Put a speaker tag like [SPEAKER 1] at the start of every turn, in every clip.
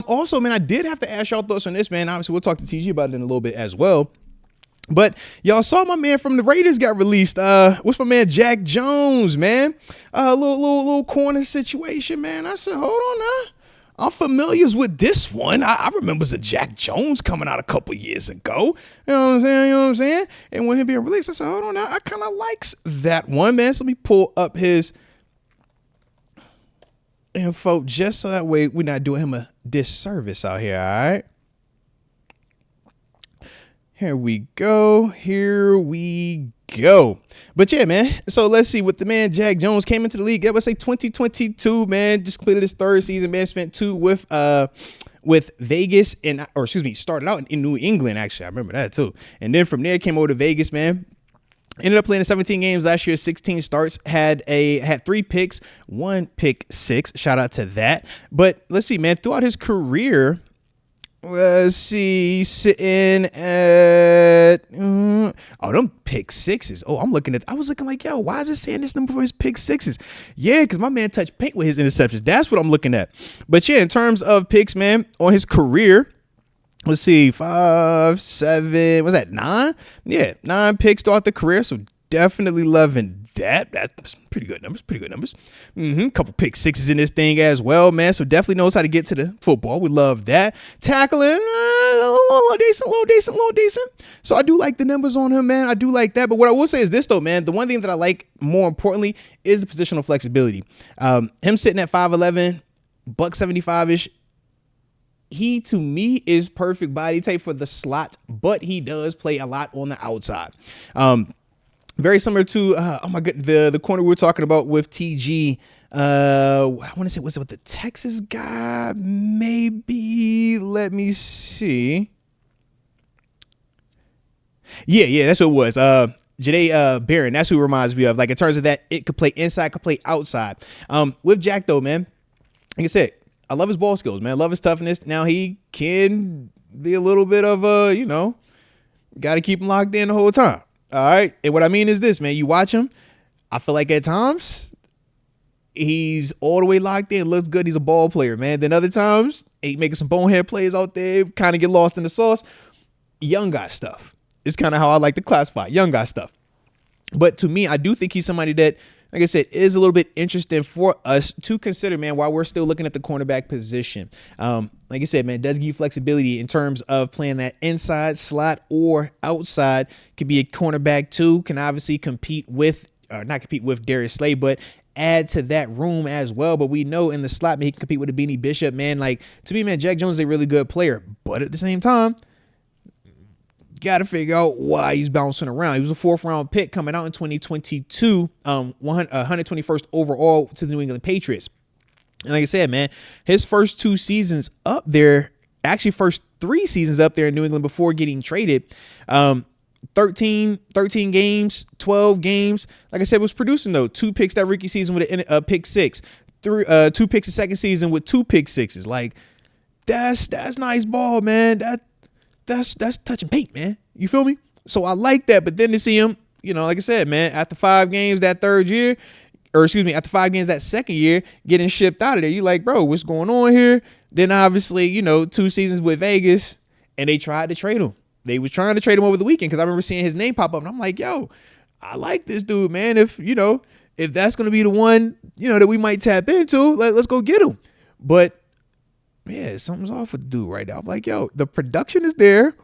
[SPEAKER 1] Also, man, I did have to ask y'all thoughts on this, man. Obviously, we'll talk to TG about it in a little bit as well. But y'all saw my man from the Raiders got released. What's my man Jack Jones, man? Little corner situation, man. I said, hold on now. I'm familiar with this one. I remember the Jack Jones coming out a couple years ago. You know what I'm saying? And when him being released, I said, hold on now. I kind of likes that one, man. So let me pull up his info just so that way we're not doing him a disservice out here, all right? Here we go. But yeah, man. So let's see what the man Jack Jones came into the league. I would say 2022, man. Just completed his third season, man. Spent 2 with Vegas started out in New England, actually. I remember that too. And then from there came over to Vegas, man. Ended up playing in 17 games last year, 16 starts, had 3 picks, 1 pick 6. Shout out to that. But let's see, man. Throughout his career, let's see, sitting at them pick 6s. I was looking like, yo, why is it saying this number for his pick 6s? Yeah, because my man touched paint with his interceptions. That's what I'm looking at. But yeah, in terms of picks, man, on his career, let's see, 5, 7, was that 9? Yeah, 9 picks throughout the career. So definitely loving that. That's pretty good numbers. Couple pick 6s in this thing as well, man. So definitely knows how to get to the football. We love that. Tackling, a little decent. So I do like the numbers on him, man. I do like that. But what I will say is this, though, man. The one thing that I like more importantly is the positional flexibility. Him sitting at 5'11", $175-ish. He, to me, is perfect body type for the slot, but he does play a lot on the outside. Very similar to, the corner we were talking about with TG. I want to say, was it with the Texas guy? Maybe. Let me see. Yeah, that's what it was. Janae Barron, that's who it reminds me of. Like, in terms of that, it could play inside, could play outside. With Jack, though, man, like I said, I love his ball skills, man. I love his toughness. Now, he can be a little bit of got to keep him locked in the whole time. All right. And what I mean is this, man, you watch him. I feel like at times he's all the way locked in, looks good. He's a ball player, man. Then other times he making some bonehead plays out there, kind of get lost in the sauce. Young guy stuff. It's kind of how I like to classify young guy stuff. But to me, I do think he's somebody that, like I said, is a little bit interesting for us to consider, man, while we're still looking at the cornerback position. Like I said, man, it does give you flexibility in terms of playing that inside slot or outside. Could be a cornerback too. Can obviously not compete with Darius Slay, but add to that room as well. But we know in the slot, man, he can compete with the Beanie Bishop, man. Like, to me, man, Jack Jones is a really good player. But at the same time, got to figure out why he's bouncing around. He was a 4th-round pick coming out in 2022, 121st overall to the New England Patriots. And like I said, man, his first 2 seasons up there, actually first 3 seasons up there in New England before getting traded, 13 games, 12 games. Like I said, was producing, though. 2 picks that rookie season with a pick 6. 2 picks the second season with 2 pick 6s. Like, that's nice ball, man. That's touching paint, man. You feel me? So I like that. But then to see him, like I said, man, after 5 games that after 5 games that second year, getting shipped out of there, you like, bro, what's going on here? Then obviously, 2 seasons with Vegas, and they tried to trade him. They was trying to trade him over the weekend because I remember seeing his name pop up, and I'm like, yo, I like this dude, man. If that's going to be the one, that we might tap into, let's go get him. But yeah, something's off with the dude right now. I'm like, yo, the production is there.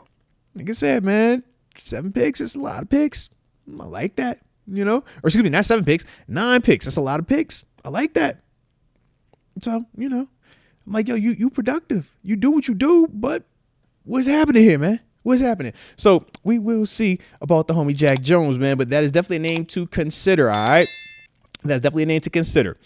[SPEAKER 1] Like I said, man, 7 picks, it's a lot of picks. I like that, Or excuse me, not 7 picks, 9 picks. That's a lot of picks. I like that. So, I'm like, yo, you productive. You do what you do, but what's happening here, man? What's happening? So we will see about the homie Jack Jones, man. But that is definitely a name to consider, all right? That's definitely a name to consider.